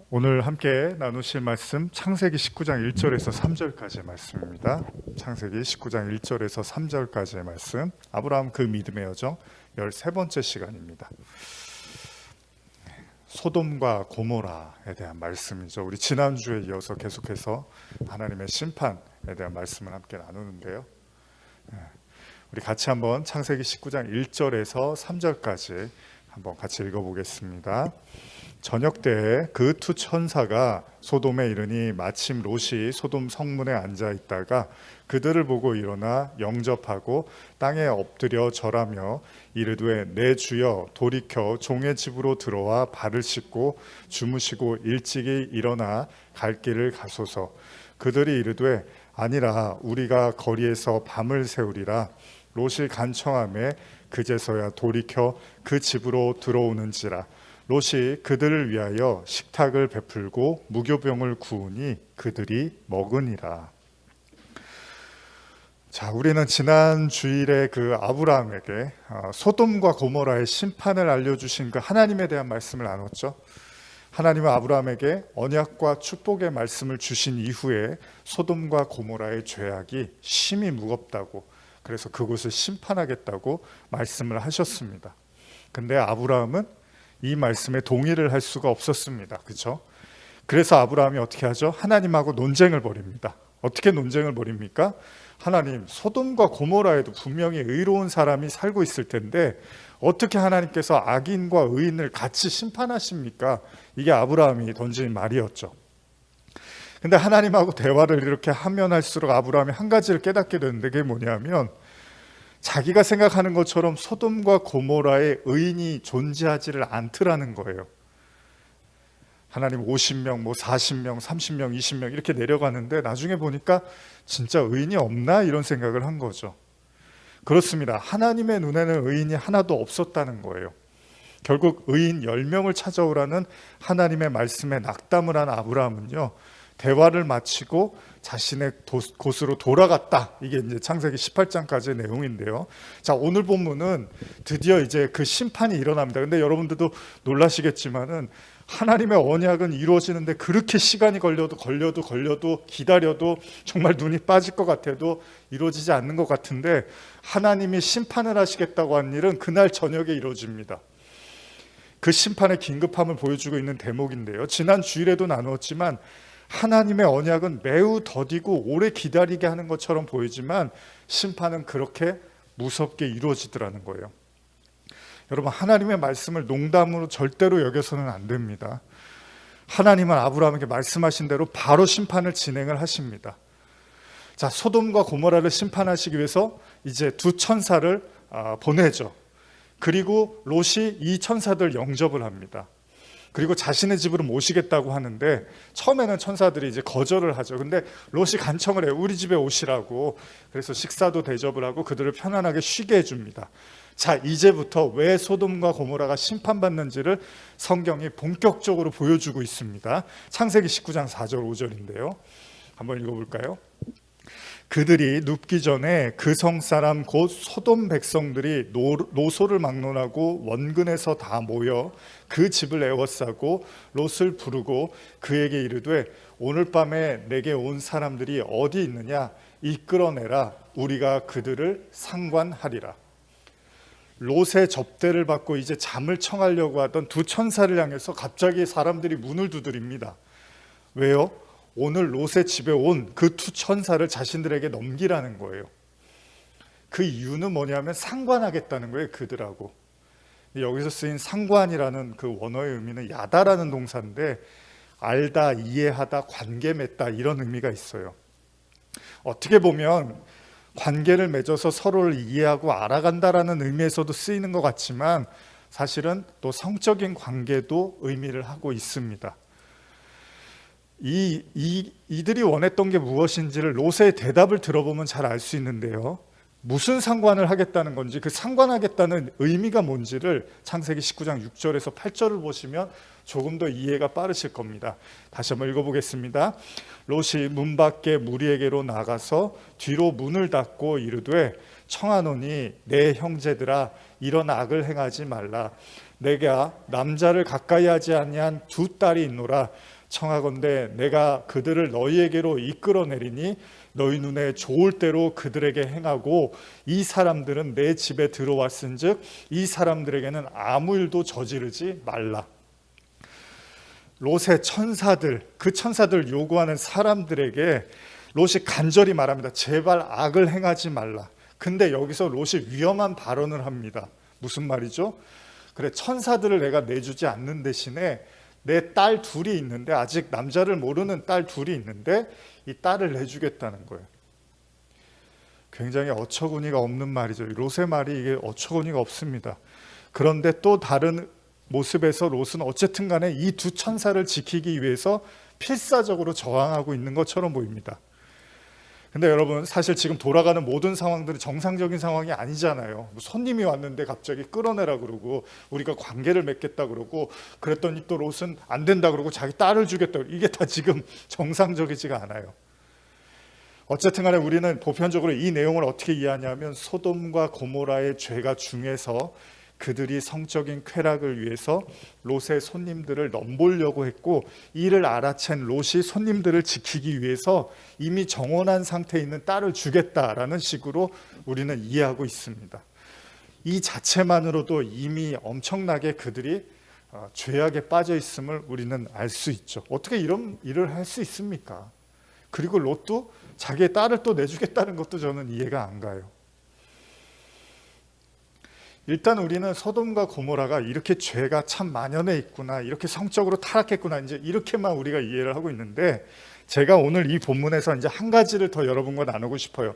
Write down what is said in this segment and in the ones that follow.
오늘 함께 나누실 말씀 창세기 19장 1절에서 3절까지의 말씀입니다. 창세기 19장 1절에서 3절까지의 말씀, 아브라함 그 믿음의 여정 13번째 시간입니다. 소돔과 고모라에 대한 말씀이죠. 우리 지난주에 이어서 계속해서 하나님의 심판에 대한 말씀을 함께 나누는데요. 우리 같이 한번 창세기 19장 1절에서 3절까지 한번 같이 읽어보겠습니다. 저녁 때에 그 두 천사가 소돔에 이르니 마침 롯이 소돔 성문에 앉아 있다가 그들을 보고 일어나 영접하고 땅에 엎드려 절하며 이르되 내 주여 돌이켜 종의 집으로 들어와 발을 씻고 주무시고 일찍이 일어나 갈 길을 가소서. 그들이 이르되 아니라 우리가 거리에서 밤을 새우리라. 롯이 간청하매 그제서야 돌이켜 그 집으로 들어오는지라. 롯이 그들을 위하여 식탁을 베풀고 무교병을 구우니 그들이 먹으니라. 자, 우리는 지난 주일에 그 아브라함에게 소돔과 고모라의 심판을 알려주신 그 하나님에 대한 말씀을 나눴죠. 하나님은 아브라함에게 언약과 축복의 말씀을 주신 이후에 소돔과 고모라의 죄악이 심히 무겁다고, 그래서 그곳을 심판하겠다고 말씀을 하셨습니다. 근데 아브라함은 이 말씀에 동의를 할 수가 없었습니다. 그렇죠? 그래서 아브라함이 어떻게 하죠? 하나님하고 논쟁을 벌입니다. 어떻게 논쟁을 벌입니까? 하나님, 소돔과 고모라에도 분명히 의로운 사람이 살고 있을 텐데 어떻게 하나님께서 악인과 의인을 같이 심판하십니까? 이게 아브라함이 던진 말이었죠. 근데 하나님하고 대화를 이렇게 하면 할수록 아브라함이 한 가지를 깨닫게 되는데, 그게 뭐냐면 자기가 생각하는 것처럼 소돔과 고모라의 의인이 존재하지를 않더라는 거예요. 하나님 50명, 40명, 30명, 20명 이렇게 내려가는데 나중에 보니까 진짜 의인이 없나? 이런 생각을 한 거죠. 그렇습니다. 하나님의 눈에는 의인이 하나도 없었다는 거예요. 결국 의인 10명을 찾아오라는 하나님의 말씀에 낙담을 한 아브라함은요, 대화를 마치고 자신의 곳으로 돌아갔다. 이게 이제 창세기 18장까지의 내용인데요. 자, 오늘 본문은 드디어 이제 그 심판이 일어납니다. 근데 여러분들도 놀라시겠지만은 하나님의 언약은 이루어지는데 그렇게 시간이 걸려도 기다려도 정말 눈이 빠질 것 같아도 이루어지지 않는 것 같은데, 하나님이 심판을 하시겠다고 한 일은 그날 저녁에 이루어집니다. 그 심판의 긴급함을 보여주고 있는 대목인데요. 지난 주일에도 나누었지만 하나님의 언약은 매우 더디고 오래 기다리게 하는 것처럼 보이지만 심판은 그렇게 무섭게 이루어지더라는 거예요. 여러분, 하나님의 말씀을 농담으로 절대로 여겨서는 안 됩니다. 하나님은 아브라함에게 말씀하신 대로 바로 심판을 진행을 하십니다. 자, 소돔과 고모라를 심판하시기 위해서 이제 두 천사를 보내죠. 그리고 롯이 이 천사들 영접을 합니다. 그리고 자신의 집으로 모시겠다고 하는데 처음에는 천사들이 이제 거절을 하죠. 근데 롯이 간청을 해요. 우리 집에 오시라고. 그래서 식사도 대접을 하고 그들을 편안하게 쉬게 해줍니다. 자, 이제부터 왜 소돔과 고모라가 심판받는지를 성경이 본격적으로 보여주고 있습니다. 창세기 19장 4절 5절인데요. 한번 읽어볼까요? 그들이 눕기 전에 그 성사람 곧 소돔 백성들이 노소를 막론하고 원근에서 다 모여 그 집을 에워싸고 롯을 부르고 그에게 이르되 오늘 밤에 내게 온 사람들이 어디 있느냐, 이끌어내라. 우리가 그들을 상관하리라. 롯의 접대를 받고 이제 잠을 청하려고 하던 두 천사를 향해서 갑자기 사람들이 문을 두드립니다. 왜요? 오늘 롯의 집에 온 그 두 천사를 자신들에게 넘기라는 거예요. 그 이유는 뭐냐면 상관하겠다는 거예요, 그들하고. 여기서 쓰인 상관이라는 그 원어의 의미는 야다라는 동사인데 알다, 이해하다, 관계 맺다 이런 의미가 있어요. 어떻게 보면 관계를 맺어서 서로를 이해하고 알아간다라는 의미에서도 쓰이는 것 같지만 사실은 또 성적인 관계도 의미를 하고 있습니다. 이들이 원했던 게 무엇인지를 롯의 대답을 들어보면 잘 알 수 있는데요. 무슨 상관을 하겠다는 건지, 그 상관하겠다는 의미가 뭔지를 창세기 19장 6절에서 8절을 보시면 조금 더 이해가 빠르실 겁니다. 다시 한번 읽어보겠습니다. 롯이 문 밖에 무리에게로 나가서 뒤로 문을 닫고 이르되 청하노니 내 형제들아 이런 악을 행하지 말라. 내가 남자를 가까이 하지 아니한 두 딸이 있노라. 청하건대 내가 그들을 너희에게로 이끌어내리니 너희 눈에 좋을 대로 그들에게 행하고 이 사람들은 내 집에 들어왔은즉 이 사람들에게는 아무 일도 저지르지 말라. 롯의 천사들, 그 천사들 요구하는 사람들에게 롯이 간절히 말합니다. 제발 악을 행하지 말라. 근데 여기서 롯이 위험한 발언을 합니다. 무슨 말이죠? 그래, 천사들을 내가 내주지 않는 대신에 내 딸 둘이 있는데, 아직 남자를 모르는 딸 둘이 있는데 이 딸을 내주겠다는 거예요. 굉장히 어처구니가 없는 말이죠. 롯의 말이 이게 어처구니가 없습니다. 그런데 또 다른 모습에서 롯은 어쨌든 간에 이 두 천사를 지키기 위해서 필사적으로 저항하고 있는 것처럼 보입니다. 근데 여러분, 사실 지금 돌아가는 모든 상황들이 정상적인 상황이 아니잖아요. 손님이 왔는데 갑자기 끌어내라 그러고 우리가 관계를 맺겠다 그러고, 그랬더니 또 롯은 안 된다 그러고 자기 딸을 주겠다. 이게 다 지금 정상적이지가 않아요. 어쨌든 간에 우리는 보편적으로 이 내용을 어떻게 이해하냐면, 소돔과 고모라의 죄가 중에서 그들이 성적인 쾌락을 위해서 롯의 손님들을 넘보려고 했고, 이를 알아챈 롯이 손님들을 지키기 위해서 이미 정혼한 상태에 있는 딸을 주겠다라는 식으로 우리는 이해하고 있습니다. 이 자체만으로도 이미 엄청나게 그들이 죄악에 빠져 있음을 우리는 알 수 있죠. 어떻게 이런 일을 할 수 있습니까? 그리고 롯도 자기의 딸을 또 내주겠다는 것도 저는 이해가 안 가요. 일단 우리는 소돔과 고모라가 이렇게 죄가 참 만연해 있구나, 이렇게 성적으로 타락했구나, 이제 이렇게만 우리가 이해를 하고 있는데, 제가 오늘 이 본문에서 이제 한 가지를 더 여러분과 나누고 싶어요.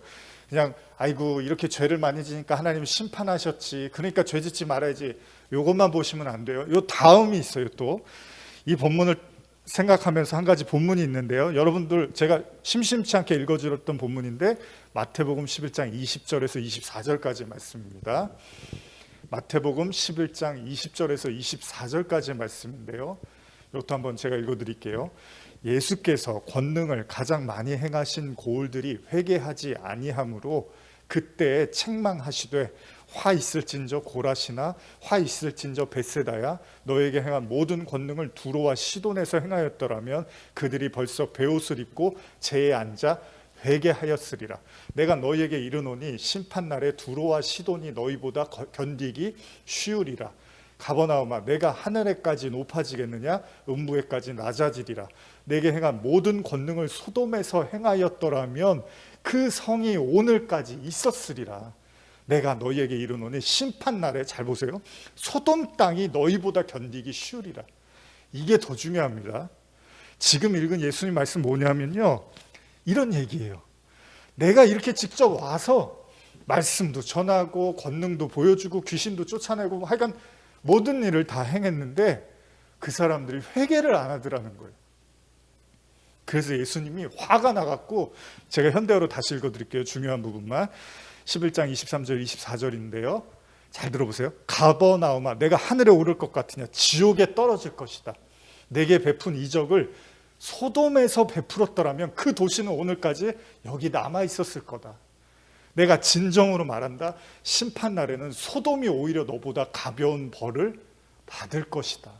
그냥 아이고 이렇게 죄를 많이 지니까 하나님 심판하셨지, 그러니까 죄 짓지 말아야지, 요것만 보시면 안 돼요. 요 다음이 있어요. 또 이 본문을 생각하면서 한 가지 본문이 있는데요. 여러분들, 제가 심심치 않게 읽어드렸던 본문인데 마태복음 11장 20절에서 24절까지 말씀입니다. 마태복음 11장 20절에서 24절까지의 말씀인데요. 이것도 한번 제가 읽어드릴게요. 예수께서 권능을 가장 많이 행하신 고을들이 회개하지 아니하므로 그때에 책망하시되, 화 있을진저 고라시나 화 있을진저 벳세다야, 너에게 행한 모든 권능을 두로와 시돈에서 행하였더라면 그들이 벌써 베옷을 입고 제에 앉아 회개하였으리라. 내가 너희에게 이르노니 심판날에 두로와 시돈이 너희보다 견디기 쉬우리라. 가버나움아, 내가 하늘에까지 높아지겠느냐? 음부에까지 낮아지리라. 내게 행한 모든 권능을 소돔에서 행하였더라면 그 성이 오늘까지 있었으리라. 내가 너희에게 이르노니 심판날에, 잘 보세요, 소돔 땅이 너희보다 견디기 쉬우리라. 이게 더 중요합니다. 지금 읽은 예수님 말씀 뭐냐면요, 이런 얘기예요. 내가 이렇게 직접 와서 말씀도 전하고 권능도 보여주고 귀신도 쫓아내고 하여간 모든 일을 다 행했는데 그 사람들이 회개를 안 하더라는 거예요. 그래서 예수님이 화가 나갖고, 제가 현대어로 다시 읽어드릴게요. 중요한 부분만. 11장 23절 24절인데요. 잘 들어보세요. 가버나움아, 내가 하늘에 오를 것 같으냐? 지옥에 떨어질 것이다. 내게 베푼 이적을 소돔에서 베풀었더라면 그 도시는 오늘까지 여기 남아 있었을 거다. 내가 진정으로 말한다. 심판날에는 소돔이 오히려 너보다 가벼운 벌을 받을 것이다.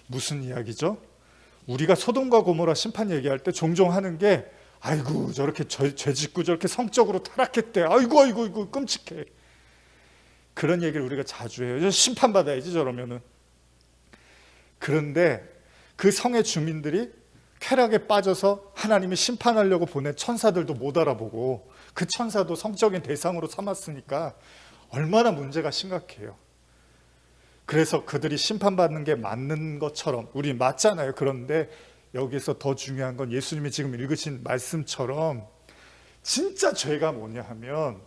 무슨 이야기죠? 우리가 소돔과 고모라 심판 얘기할 때 종종 하는 게, 아이고 저렇게 죄 짓고 저렇게 성적으로 타락했대, 아이고 끔찍해, 그런 얘기를 우리가 자주 해요. 심판받아야지 저러면은. 그런데 그 성의 주민들이 쾌락에 빠져서 하나님이 심판하려고 보낸 천사들도 못 알아보고 그 천사도 성적인 대상으로 삼았으니까 얼마나 문제가 심각해요. 그래서 그들이 심판받는 게 맞는 것처럼, 우리 맞잖아요. 그런데 여기서 더 중요한 건 예수님이 지금 읽으신 말씀처럼 진짜 죄가 뭐냐 하면,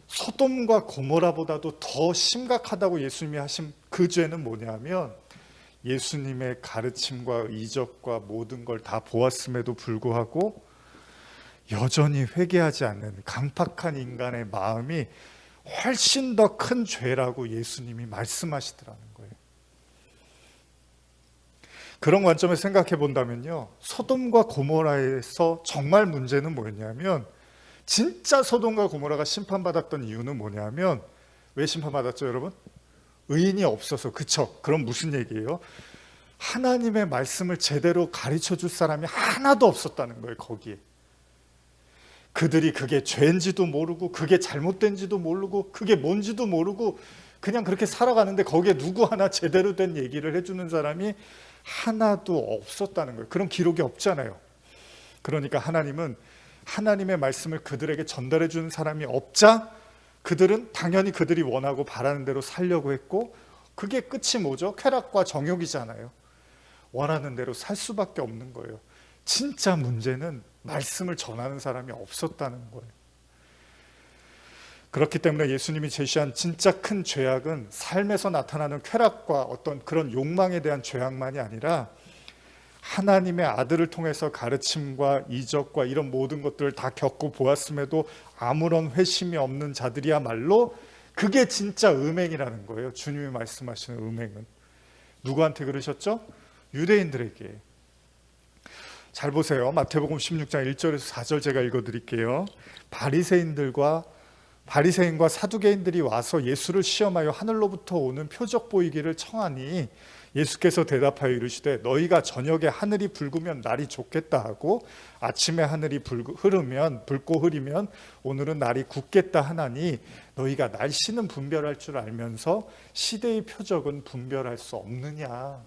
소돔과 고모라보다도 더 심각하다고 예수님이 하신 그 죄는 뭐냐 하면, 예수님의 가르침과 이적과 모든 걸 다 보았음에도 불구하고 여전히 회개하지 않는 강팍한 인간의 마음이 훨씬 더 큰 죄라고 예수님이 말씀하시더라는 거예요. 그런 관점에서 생각해 본다면요, 소돔과 고모라에서 정말 문제는 뭐였냐면, 진짜 소돔과 고모라가 심판받았던 이유는 뭐냐면, 왜 심판받았죠, 여러분? 의인이 없어서. 그쵸? 그럼 무슨 얘기예요? 하나님의 말씀을 제대로 가르쳐 줄 사람이 하나도 없었다는 거예요, 거기에. 그들이 그게 죄인지도 모르고 그게 잘못된지도 모르고 그게 뭔지도 모르고 그냥 그렇게 살아가는데 거기에 누구 하나 제대로 된 얘기를 해주는 사람이 하나도 없었다는 거예요. 그런 기록이 없잖아요. 그러니까 하나님은 하나님의 말씀을 그들에게 전달해 주는 사람이 없자 그들은 당연히 그들이 원하고 바라는 대로 살려고 했고, 그게 끝이 뭐죠? 쾌락과 정욕이잖아요. 원하는 대로 살 수밖에 없는 거예요. 진짜 문제는 말씀을 전하는 사람이 없었다는 거예요. 그렇기 때문에 예수님이 제시한 진짜 큰 죄악은 삶에서 나타나는 쾌락과 어떤 그런 욕망에 대한 죄악만이 아니라 하나님의 아들을 통해서 가르침과 이적과 이런 모든 것들을 다 겪고 보았음에도 아무런 회심이 없는 자들이야말로 그게 진짜 음행이라는 거예요. 주님이 말씀하시는 음행은. 누구한테 그러셨죠? 유대인들에게. 잘 보세요. 마태복음 16장 1절에서 4절 제가 읽어드릴게요. 바리새인과 사두개인들이 와서 예수를 시험하여 하늘로부터 오는 표적 보이기를 청하니 예수께서 대답하여 이르시되 너희가 저녁에 하늘이 붉으면 날이 좋겠다 하고 아침에 하늘이 붉고 흐리면 오늘은 날이 굳겠다 하나니 너희가 날씨는 분별할 줄 알면서 시대의 표적은 분별할 수 없느냐.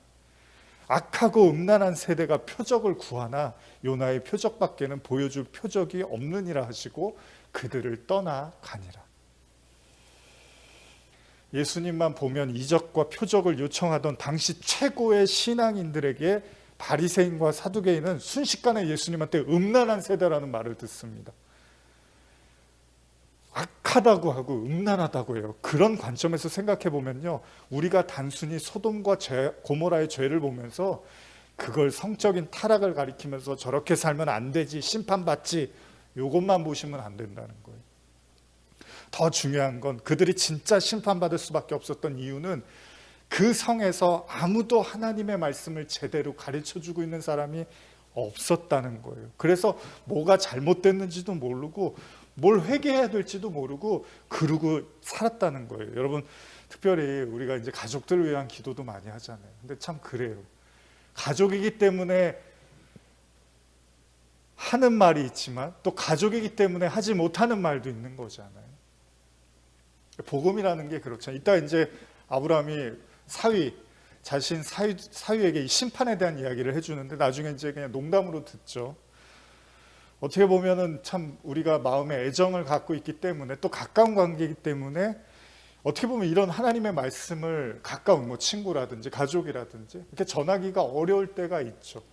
악하고 음란한 세대가 표적을 구하나 요나의 표적밖에는 보여줄 표적이 없느니라 하시고 그들을 떠나가니라. 예수님만 보면 이적과 표적을 요청하던 당시 최고의 신앙인들에게 바리새인과 사두개인은 순식간에 예수님한테 음란한 세대라는 말을 듣습니다. 악하다고 하고 음란하다고 해요. 그런 관점에서 생각해 보면요, 우리가 단순히 소돔과 고모라의 죄를 보면서 그걸 성적인 타락을 가리키면서 저렇게 살면 안 되지, 심판받지, 이것만 보시면 안 된다는 거예요. 더 중요한 건 그들이 진짜 심판받을 수밖에 없었던 이유는 그 성에서 아무도 하나님의 말씀을 제대로 가르쳐주고 있는 사람이 없었다는 거예요. 그래서 뭐가 잘못됐는지도 모르고 뭘 회개해야 될지도 모르고 그러고 살았다는 거예요. 여러분, 특별히 우리가 이제 가족들을 위한 기도도 많이 하잖아요. 근데 참 그래요. 가족이기 때문에 하는 말이 있지만 또 가족이기 때문에 하지 못하는 말도 있는 거잖아요. 복음이라는 게 그렇죠. 이따 이제 아브라함이 자신 사위에게 이 심판에 대한 이야기를 해주는데 나중에 이제 그냥 농담으로 듣죠. 어떻게 보면은 참 우리가 마음에 애정을 갖고 있기 때문에 또 가까운 관계이기 때문에 어떻게 보면 이런 하나님의 말씀을 가까운 뭐 친구라든지 가족이라든지 이렇게 전하기가 어려울 때가 있죠.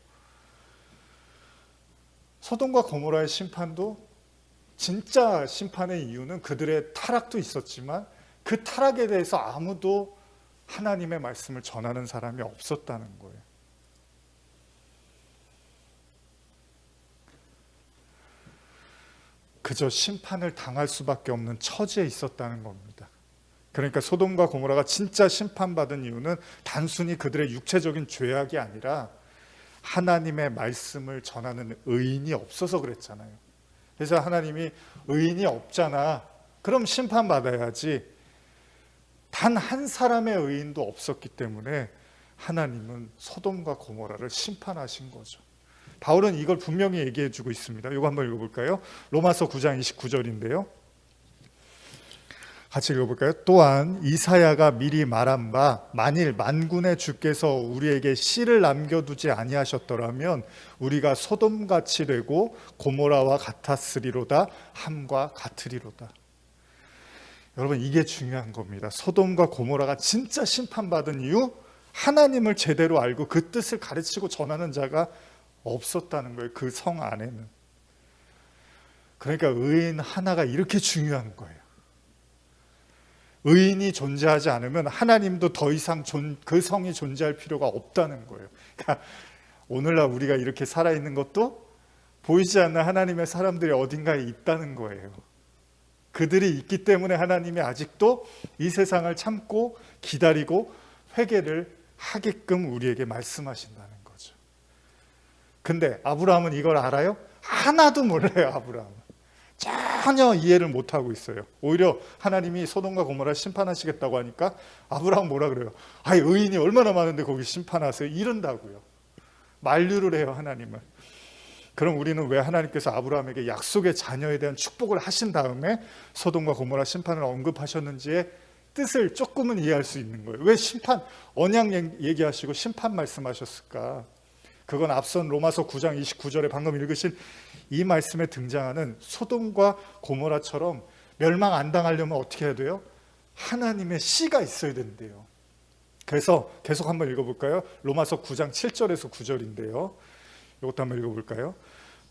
소돔과 고모라의 심판도 진짜 심판의 이유는 그들의 타락도 있었지만 그 타락에 대해서 아무도 하나님의 말씀을 전하는 사람이 없었다는 거예요. 그저 심판을 당할 수밖에 없는 처지에 있었다는 겁니다. 그러니까 소돔과 고모라가 진짜 심판받은 이유는 단순히 그들의 육체적인 죄악이 아니라 하나님의 말씀을 전하는 의인이 없어서 그랬잖아요. 그래서 하나님이 의인이 없잖아, 그럼 심판받아야지. 단 한 사람의 의인도 없었기 때문에 하나님은 소돔과 고모라를 심판하신 거죠. 바울은 이걸 분명히 얘기해 주고 있습니다. 이거 한번 읽어볼까요? 로마서 9장 29절인데요. 같이 읽어볼까요? 또한 이사야가 미리 말한 바 만일 만군의 주께서 우리에게 씨를 남겨두지 아니하셨더라면 우리가 소돔같이 되고 고모라와 같았으리로다 함과 같으리로다. 여러분, 이게 중요한 겁니다. 소돔과 고모라가 진짜 심판받은 이유, 하나님을 제대로 알고 그 뜻을 가르치고 전하는 자가 없었다는 거예요. 그 성 안에는. 그러니까 의인 하나가 이렇게 중요한 거예요. 의인이 존재하지 않으면 하나님도 더 이상 그 성이 존재할 필요가 없다는 거예요. 그러니까 오늘날 우리가 이렇게 살아있는 것도 보이지 않는 하나님의 사람들이 어딘가에 있다는 거예요. 그들이 있기 때문에 하나님이 아직도 이 세상을 참고 기다리고 회개를 하게끔 우리에게 말씀하신다는 거죠. 근데 아브라함은 이걸 알아요? 하나도 몰라요. 아브라함은 전혀 이해를 못하고 있어요. 오히려 하나님이 소돔과 고모라 심판하시겠다고 하니까 아브라함 뭐라 그래요? 아이, 의인이 얼마나 많은데 거기 심판하세요? 이런다고요. 만류를 해요, 하나님을. 그럼 우리는 왜 하나님께서 아브라함에게 약속의 자녀에 대한 축복을 하신 다음에 소돔과 고모라 심판을 언급하셨는지의 뜻을 조금은 이해할 수 있는 거예요. 왜 심판, 언약 얘기하시고 심판 말씀하셨을까? 그건 앞선 로마서 9장 29절에 방금 읽으신 이 말씀에 등장하는 소돔과 고모라처럼 멸망 안 당하려면 어떻게 해야 돼요? 하나님의 씨가 있어야 된대요. 그래서 계속 한번 읽어볼까요? 로마서 9장 7절에서 9절인데요. 이것도 한번 읽어볼까요?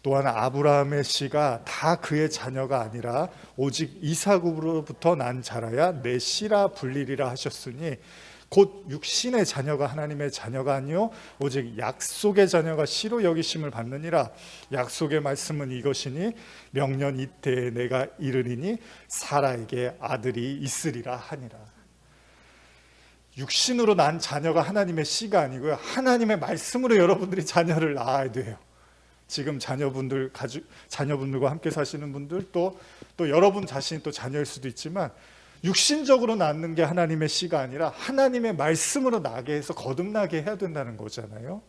또한 아브라함의 씨가 다 그의 자녀가 아니라 오직 이삭으로부터 난 자라야 내 씨라 불리리라 하셨으니 곧 육신의 자녀가 하나님의 자녀가 아니요 오직 약속의 자녀가 씨로 여기심을 받느니라. 약속의 말씀은 이것이니 명년 이때에 내가 이르리니 사라에게 아들이 있으리라 하니라. 육신으로 난 자녀가 하나님의 씨가 아니고요, 하나님의 말씀으로 여러분들이 자녀를 낳아야 돼요. 지금 자녀분들과 함께 사시는 분들, 또 여러분 자신이 또 자녀일 수도 있지만 육신적으로 낳는 게 하나님의 씨가 아니라 하나님의 말씀으로 나게 해서 거듭나게 해야 된다는 거잖아요.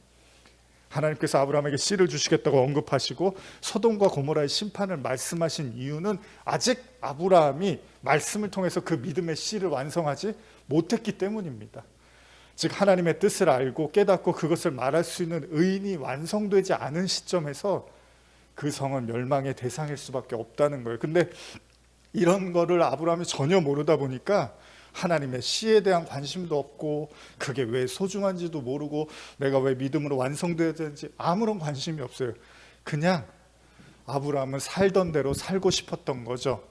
하나님께서 아브라함에게 씨를 주시겠다고 언급하시고 소돔과 고모라의 심판을 말씀하신 이유는 아직 아브라함이 말씀을 통해서 그 믿음의 씨를 완성하지 못했기 때문입니다. 즉 하나님의 뜻을 알고 깨닫고 그것을 말할 수 있는 의인이 완성되지 않은 시점에서 그 성은 멸망의 대상일 수밖에 없다는 거예요. 근데 이런 거를 아브라함이 전혀 모르다 보니까 하나님의 씨에 대한 관심도 없고 그게 왜 소중한지도 모르고 내가 왜 믿음으로 완성되어야 되는지 아무런 관심이 없어요. 그냥 아브라함은 살던 대로 살고 싶었던 거죠.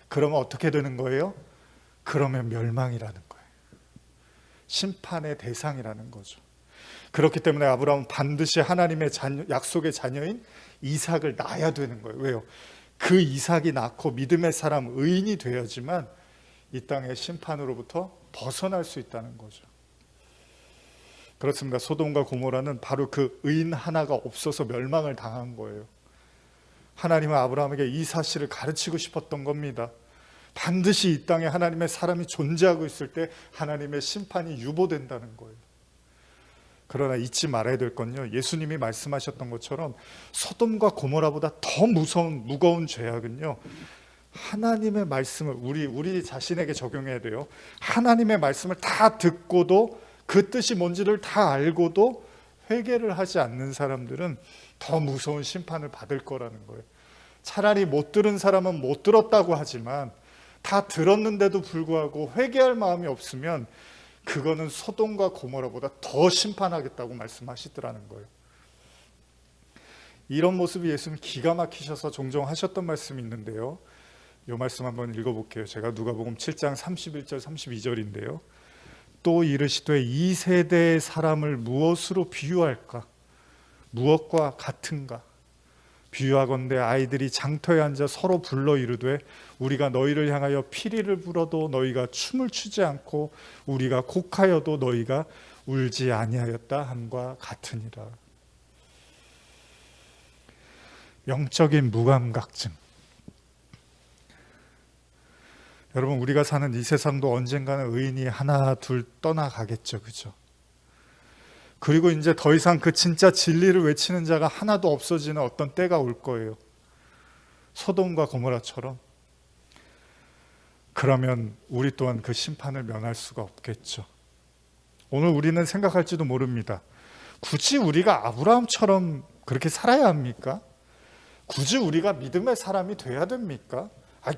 그러면 어떻게 되는 거예요? 그러면 멸망이라는 거예요. 심판의 대상이라는 거죠. 그렇기 때문에 아브라함은 반드시 하나님의 약속의 자녀인 이삭을 낳아야 되는 거예요. 왜요? 그 이삭이 낳고 믿음의 사람 의인이 되어야지만 이 땅의 심판으로부터 벗어날 수 있다는 거죠. 그렇습니다. 소돔과 고모라는 바로 그 의인 하나가 없어서 멸망을 당한 거예요. 하나님은 아브라함에게 이 사실을 가르치고 싶었던 겁니다. 반드시 이 땅에 하나님의 사람이 존재하고 있을 때 하나님의 심판이 유보된다는 거예요. 그러나 잊지 말아야 될 건요, 예수님이 말씀하셨던 것처럼 소돔과 고모라보다 더 무거운 죄악은요, 하나님의 말씀을 우리 자신에게 적용해야 돼요. 하나님의 말씀을 다 듣고도 그 뜻이 뭔지를 다 알고도 회개를 하지 않는 사람들은 더 무서운 심판을 받을 거라는 거예요. 차라리 못 들은 사람은 못 들었다고 하지만 다 들었는데도 불구하고 회개할 마음이 없으면 그거는 소돔과 고모라보다 더 심판하겠다고 말씀하시더라는 거예요. 이런 모습이 예수님 기가 막히셔서 종종 하셨던 말씀이 있는데요, 이 말씀 한번 읽어볼게요. 제가 누가복음 7장 31절 32절인데요 또 이르시되 이 세대의 사람을 무엇으로 비유할까? 무엇과 같은가? 비유하건대 아이들이 장터에 앉아 서로 불러 이르되 우리가 너희를 향하여 피리를 불어도 너희가 춤을 추지 않고 우리가 곡하여도 너희가 울지 아니하였다 함과 같으니라. 영적인 무감각증. 여러분, 우리가 사는 이 세상도 언젠가는 의인이 하나 둘 떠나가겠죠, 그죠? 그리고 이제 더 이상 그 진짜 진리를 외치는 자가 하나도 없어지는 어떤 때가 올 거예요. 소돔과 고모라처럼. 그러면 우리 또한 그 심판을 면할 수가 없겠죠. 오늘 우리는 생각할지도 모릅니다. 굳이 우리가 아브라함처럼 그렇게 살아야 합니까? 굳이 우리가 믿음의 사람이 돼야 됩니까?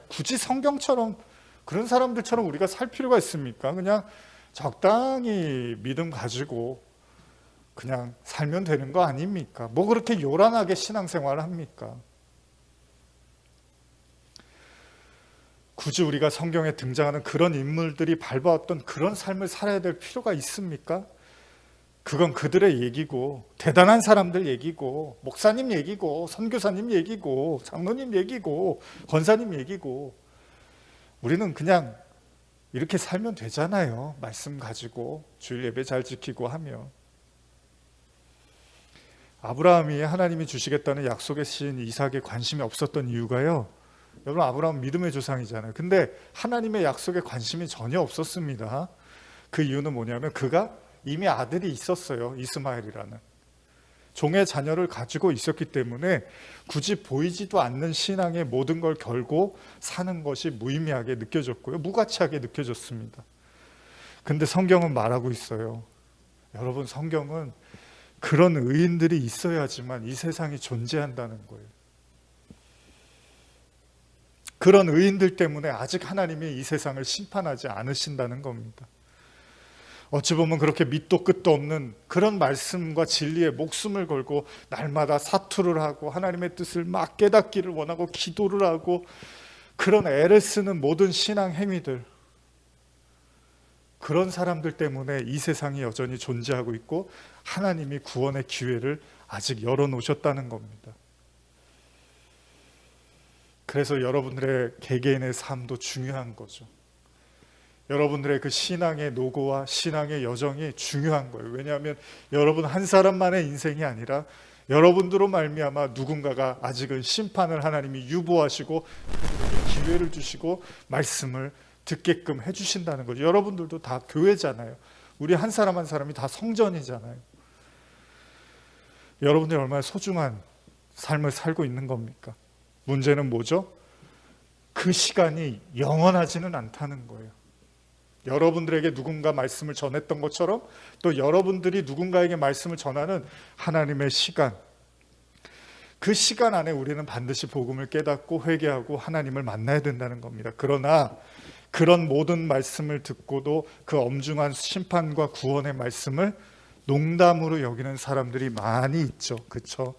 굳이 성경처럼 그런 사람들처럼 우리가 살 필요가 있습니까? 그냥 적당히 믿음 가지고 그냥 살면 되는 거 아닙니까? 뭐 그렇게 요란하게 신앙생활을 합니까? 굳이 우리가 성경에 등장하는 그런 인물들이 밟아왔던 그런 삶을 살아야 될 필요가 있습니까? 그건 그들의 얘기고 대단한 사람들 얘기고 목사님 얘기고 선교사님 얘기고 장로님 얘기고 권사님 얘기고 우리는 그냥 이렇게 살면 되잖아요. 말씀 가지고 주일 예배 잘 지키고 하면. 아브라함이 하나님이 주시겠다는 약속의 씨인 이삭에 관심이 없었던 이유가요, 여러분, 아브라함은 믿음의 조상이잖아요. 근데 하나님의 약속에 관심이 전혀 없었습니다. 그 이유는 뭐냐면 그가 이미 아들이 있었어요. 이스마엘이라는 종의 자녀를 가지고 있었기 때문에 굳이 보이지도 않는 신앙의 모든 걸 걸고 사는 것이 무의미하게 느껴졌고요, 무가치하게 느껴졌습니다. 근데 성경은 말하고 있어요. 여러분, 성경은 그런 의인들이 있어야지만 이 세상이 존재한다는 거예요. 그런 의인들 때문에 아직 하나님이 이 세상을 심판하지 않으신다는 겁니다. 어찌 보면 그렇게 밑도 끝도 없는 그런 말씀과 진리에 목숨을 걸고 날마다 사투를 하고 하나님의 뜻을 막 깨닫기를 원하고 기도를 하고 그런 애를 쓰는 모든 신앙 행위들, 그런 사람들 때문에 이 세상이 여전히 존재하고 있고 하나님이 구원의 기회를 아직 열어놓으셨다는 겁니다. 그래서 여러분들의 개개인의 삶도 중요한 거죠. 여러분들의 그 신앙의 노고와 신앙의 여정이 중요한 거예요. 왜냐하면 여러분 한 사람만의 인생이 아니라 여러분들로 말미암아 누군가가 아직은 심판을 하나님이 유보하시고 기회를 주시고 말씀을 듣게끔 해주신다는 거죠. 여러분들도 다 교회잖아요. 우리 한 사람 한 사람이 다 성전이잖아요. 여러분들이 얼마나 소중한 삶을 살고 있는 겁니까? 문제는 뭐죠? 그 시간이 영원하지는 않다는 거예요. 여러분들에게 누군가 말씀을 전했던 것처럼 또 여러분들이 누군가에게 말씀을 전하는 하나님의 시간, 그 시간 안에 우리는 반드시 복음을 깨닫고 회개하고 하나님을 만나야 된다는 겁니다. 그러나 그런 모든 말씀을 듣고도 그 엄중한 심판과 구원의 말씀을 농담으로 여기는 사람들이 많이 있죠. 그렇죠?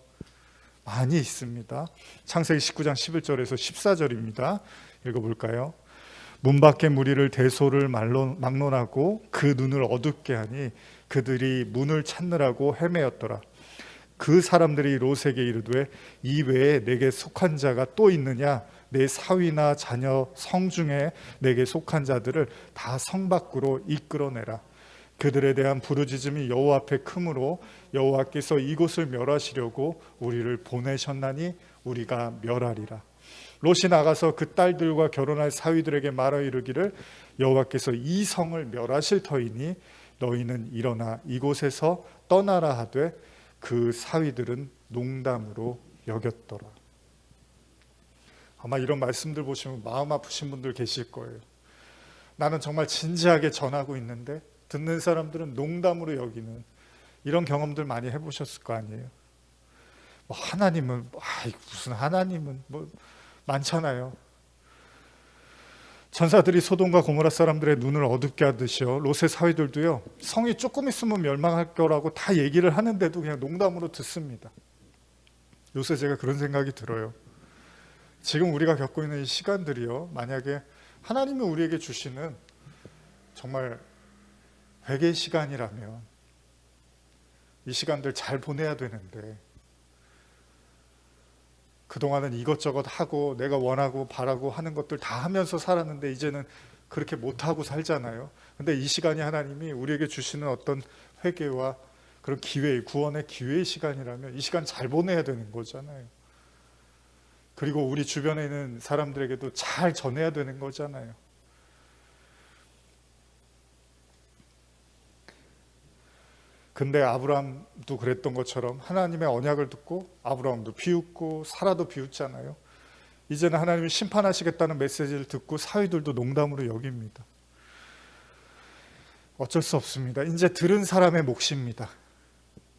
많이 있습니다. 창세기 19장 11절에서 14절입니다. 읽어볼까요? 문 밖의 무리를 대소를 막론하고 그 눈을 어둡게 하니 그들이 문을 찾느라고 헤매었더라. 그 사람들이 롯에게 이르되 이 외에 내게 속한 자가 또 있느냐? 내 사위나 자녀 성 중에 내게 속한 자들을 다 성 밖으로 이끌어내라. 그들에 대한 부르짖음이 여호와 앞에 크므로 여호와께서 이곳을 멸하시려고 우리를 보내셨나니 우리가 멸하리라. 롯이 나가서 그 딸들과 결혼할 사위들에게 말하 이르기를 여호와께서 이 성을 멸하실 터이니 너희는 일어나 이곳에서 떠나라 하되 그 사위들은 농담으로 여겼더라. 아마 이런 말씀들 보시면 마음 아프신 분들 계실 거예요. 나는 정말 진지하게 전하고 있는데 듣는 사람들은 농담으로 여기는 이런 경험들 많이 해보셨을 거 아니에요. 뭐 하나님은 무슨 하나님은 뭐 많잖아요. 전사들이 소돔과 고모라 사람들의 눈을 어둡게 하듯이요, 롯의 사위들도요, 성이 조금 있으면 멸망할 거라고 다 얘기를 하는데도 그냥 농담으로 듣습니다. 요새 제가 그런 생각이 들어요. 지금 우리가 겪고 있는 이 시간들이요, 만약에 하나님이 우리에게 주시는 정말 회개의 시간이라면 이 시간들 잘 보내야 되는데 그동안은 이것저것 하고 내가 원하고 바라고 하는 것들 다 하면서 살았는데 이제는 그렇게 못하고 살잖아요. 근데 이 시간이 하나님이 우리에게 주시는 어떤 회개와 그런 기회, 구원의 기회의 시간이라면 이 시간 잘 보내야 되는 거잖아요. 그리고 우리 주변에 있는 사람들에게도 잘 전해야 되는 거잖아요. 근데 아브라함도 그랬던 것처럼 하나님의 언약을 듣고 아브라함도 비웃고 사라도 비웃잖아요. 이제는 하나님이 심판하시겠다는 메시지를 듣고 사위들도 농담으로 여깁니다. 어쩔 수 없습니다. 이제 들은 사람의 몫입니다.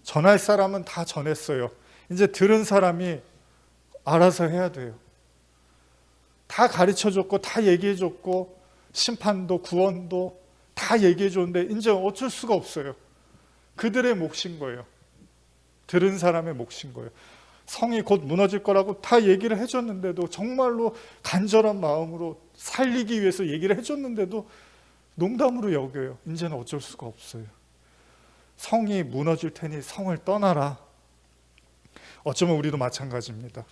전할 사람은 다 전했어요. 이제 들은 사람이 알아서 해야 돼요. 다 가르쳐줬고 다 얘기해줬고 심판도 구원도 다 얘기해줬는데 이제 어쩔 수가 없어요. 그들의 몫인 거예요. 들은 사람의 몫인 거예요. 성이 곧 무너질 거라고 다 얘기를 해줬는데도, 정말로 간절한 마음으로 살리기 위해서 얘기를 해줬는데도 농담으로 여겨요. 이제는 어쩔 수가 없어요. 성이 무너질 테니 성을 떠나라. 어쩌면 우리도 마찬가지입니다.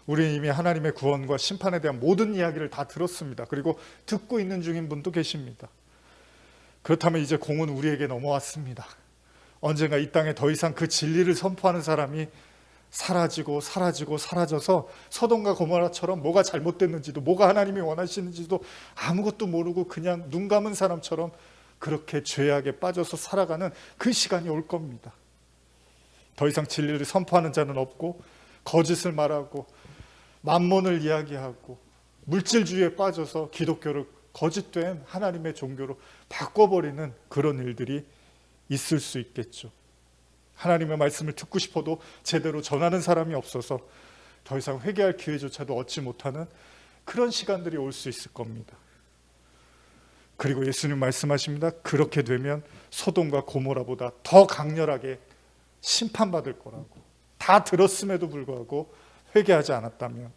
우리는 이미 하나님의 구원과 심판에 대한 모든 이야기를 다 들었습니다. 그리고 듣고 있는 중인 분도 계십니다. 그렇다면 이제 공은 우리에게 넘어왔습니다. 언젠가 이 땅에 더 이상 그 진리를 선포하는 사람이 사라지고 사라지고 사라져서 소돔과 고모라처럼 뭐가 잘못됐는지도 뭐가 하나님이 원하시는지도 아무것도 모르고 그냥 눈 감은 사람처럼 그렇게 죄악에 빠져서 살아가는 그 시간이 올 겁니다. 더 이상 진리를 선포하는 자는 없고 거짓을 말하고 만몬을 이야기하고 물질주의에 빠져서 기독교를 거짓된 하나님의 종교로 바꿔버리는 그런 일들이 있을 수 있겠죠. 하나님의 말씀을 듣고 싶어도 제대로 전하는 사람이 없어서 더 이상 회개할 기회조차도 얻지 못하는 그런 시간들이 올 수 있을 겁니다. 그리고 예수님 말씀하십니다. 그렇게 되면 소돔과 고모라보다 더 강렬하게 심판받을 거라고. 다 들었음에도 불구하고 회개하지 않았다면.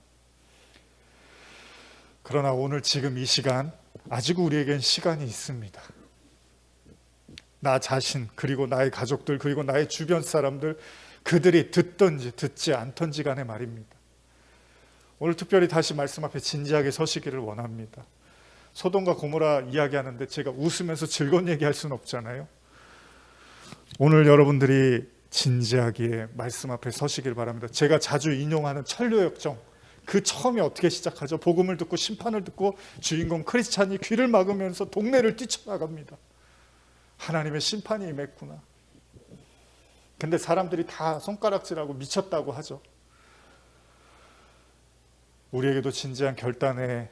그러나 오늘 지금 이 시간 아직 우리에겐 시간이 있습니다. 나 자신 그리고 나의 가족들 그리고 나의 주변 사람들 그들이 듣든지 듣지 않던지 간에 말입니다. 오늘 특별히 다시 말씀 앞에 진지하게 서시기를 원합니다. 소돔과 고모라 이야기하는데 제가 웃으면서 즐거운 얘기할 수는 없잖아요. 오늘 여러분들이 진지하게 말씀 앞에 서시길 바랍니다. 제가 자주 인용하는 천류역정 그 처음이 어떻게 시작하죠? 복음을 듣고 심판을 듣고 주인공 크리스찬이 귀를 막으면서 동네를 뛰쳐나갑니다. 하나님의 심판이 임했구나. 근데 사람들이 다 손가락질하고 미쳤다고 하죠. 우리에게도 진지한 결단이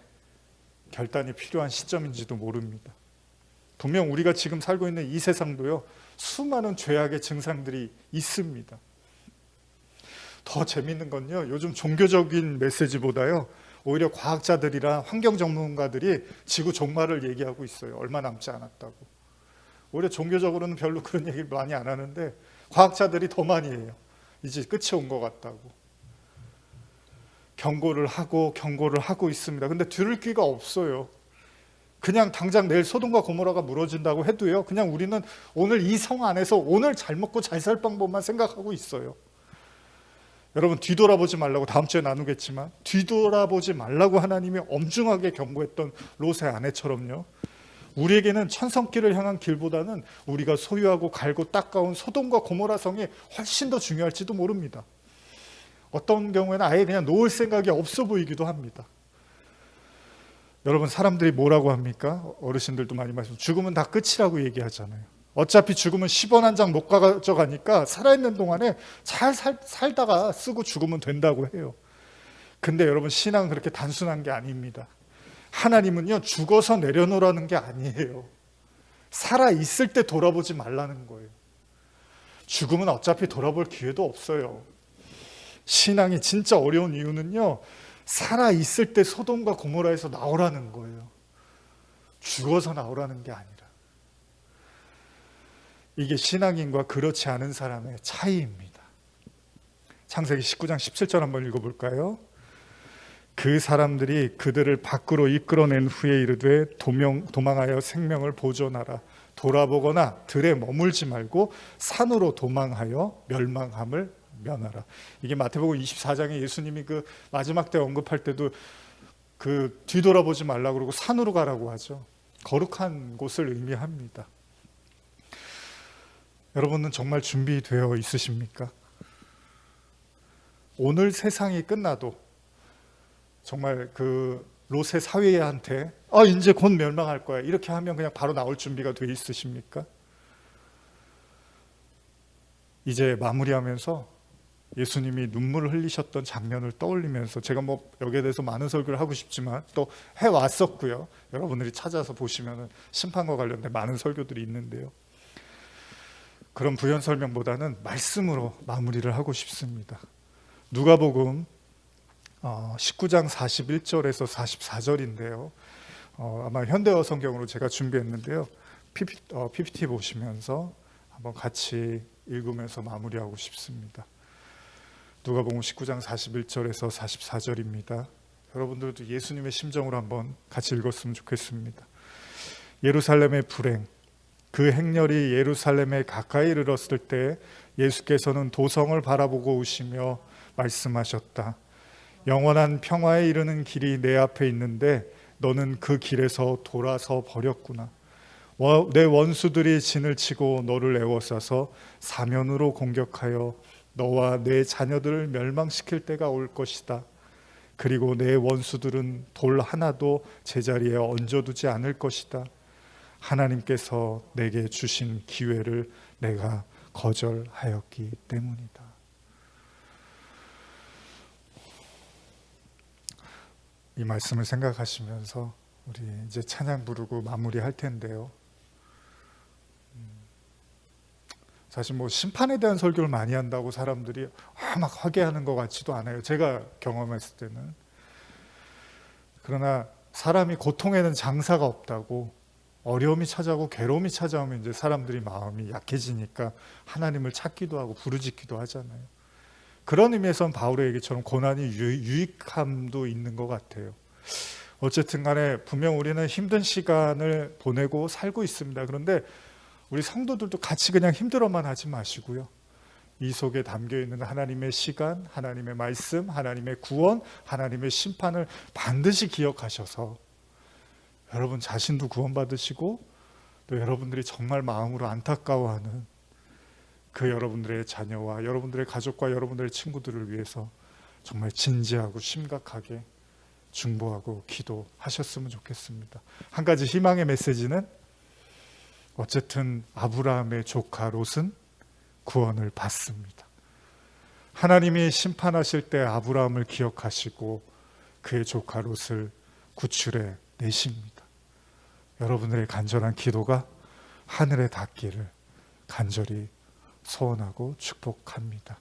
필요한 시점인지도 모릅니다. 분명 우리가 지금 살고 있는 이 세상도요, 수많은 죄악의 증상들이 있습니다. 더 재밌는 건요, 요즘 종교적인 메시지보다요, 오히려 과학자들이랑 환경 전문가들이 지구 종말을 얘기하고 있어요. 얼마 남지 않았다고. 오히려 종교적으로는 별로 그런 얘기를 많이 안 하는데 과학자들이 더 많이 해요. 이제 끝이 온 것 같다고. 경고를 하고 있습니다. 근데 들을 귀가 없어요. 그냥 당장 내일 소돔과 고모라가 무너진다고 해도요, 그냥 우리는 오늘 이 성 안에서 오늘 잘 먹고 잘 살 방법만 생각하고 있어요. 여러분, 뒤돌아보지 말라고, 다음 주에 나누겠지만 뒤돌아보지 말라고 하나님이 엄중하게 경고했던 롯의 아내처럼요, 우리에게는 천성길을 향한 길보다는 우리가 소유하고 갈고 닦아온 소돔과 고모라 성이 훨씬 더 중요할지도 모릅니다. 어떤 경우에는 아예 그냥 놓을 생각이 없어 보이기도 합니다. 여러분, 사람들이 뭐라고 합니까? 어르신들도 많이 말씀, 죽으면 다 끝이라고 얘기하잖아요. 어차피 죽으면 10원 한 장 못 가져가니까 살아있는 동안에 잘 살다가 쓰고 죽으면 된다고 해요. 근데 여러분, 신앙은 그렇게 단순한 게 아닙니다. 하나님은요, 죽어서 내려놓으라는 게 아니에요. 살아있을 때 돌아보지 말라는 거예요. 죽으면 어차피 돌아볼 기회도 없어요. 신앙이 진짜 어려운 이유는요, 살아있을 때 소돔과 고모라에서 나오라는 거예요. 죽어서 나오라는 게 아니라. 이게 신앙인과 그렇지 않은 사람의 차이입니다. 창세기 19장 17절 한번 읽어볼까요? 그 사람들이 그들을 밖으로 이끌어낸 후에 이르되 도망하여 생명을 보존하라. 돌아보거나 들에 머물지 말고 산으로 도망하여 멸망함을 면하라. 이게 마태복음 24장에 예수님이 그 마지막 때 언급할 때도 그 뒤돌아보지 말라고 그러고 산으로 가라고 하죠. 거룩한 곳을 의미합니다. 여러분은 정말 준비되어 있으십니까? 오늘 세상이 끝나도 정말 그 롯의 사위한테 이제 곧 멸망할 거야 이렇게 하면 그냥 바로 나올 준비가 돼 있으십니까? 이제 마무리하면서 예수님이 눈물을 흘리셨던 장면을 떠올리면서, 제가 뭐 여기에 대해서 많은 설교를 하고 싶지만 또 해왔었고요. 여러분들이 찾아서 보시면 심판과 관련된 많은 설교들이 있는데요. 그런 부연 설명보다는 말씀으로 마무리를 하고 싶습니다. 누가복음 19장 41절에서 44절인데요. 아마 현대어 성경으로 제가 준비했는데요. PPT 보시면서 한번 같이 읽으면서 마무리하고 싶습니다. 누가복음 19장 41절에서 44절입니다. 여러분들도 예수님의 심정으로 한번 같이 읽었으면 좋겠습니다. 예루살렘의 불행, 그 행렬이 예루살렘에 가까이 이르렀을 때 예수께서는 도성을 바라보고 우시며 말씀하셨다. 영원한 평화에 이르는 길이 내 앞에 있는데 너는 그 길에서 돌아서 버렸구나. 내 원수들이 진을 치고 너를 에워싸서 사면으로 공격하여 너와 내 자녀들을 멸망시킬 때가 올 것이다. 그리고 내 원수들은 돌 하나도 제자리에 얹어두지 않을 것이다. 하나님께서 내게 주신 기회를 내가 거절하였기 때문이다. 이 말씀을 생각하시면서 우리 이제 찬양 부르고 마무리할 텐데요. 사실 뭐 심판에 대한 설교를 많이 한다고 사람들이 막 하게 하는 것 같지도 않아요. 제가 경험했을 때는. 그러나 사람이 고통에는 장사가 없다고, 어려움이 찾아오고 괴로움이 찾아오면 이제 사람들이 마음이 약해지니까 하나님을 찾기도 하고 부르짖기도 하잖아요. 그런 의미에서는 바울의 얘기처럼 고난이 유익함도 있는 것 같아요. 어쨌든 간에 분명 우리는 힘든 시간을 보내고 살고 있습니다. 그런데 우리 성도들도 같이 그냥 힘들어만 하지 마시고요. 이 속에 담겨있는 하나님의 시간, 하나님의 말씀, 하나님의 구원, 하나님의 심판을 반드시 기억하셔서 여러분 자신도 구원받으시고 또 여러분들이 정말 마음으로 안타까워하는 그 여러분들의 자녀와 여러분들의 가족과 여러분들의 친구들을 위해서 정말 진지하고 심각하게 중보하고 기도하셨으면 좋겠습니다. 한 가지 희망의 메시지는 어쨌든 아브라함의 조카 롯은 구원을 받습니다. 하나님이 심판하실 때 아브라함을 기억하시고 그의 조카 롯을 구출해 내십니다. 여러분들의 간절한 기도가 하늘에 닿기를 간절히 소원하고 축복합니다.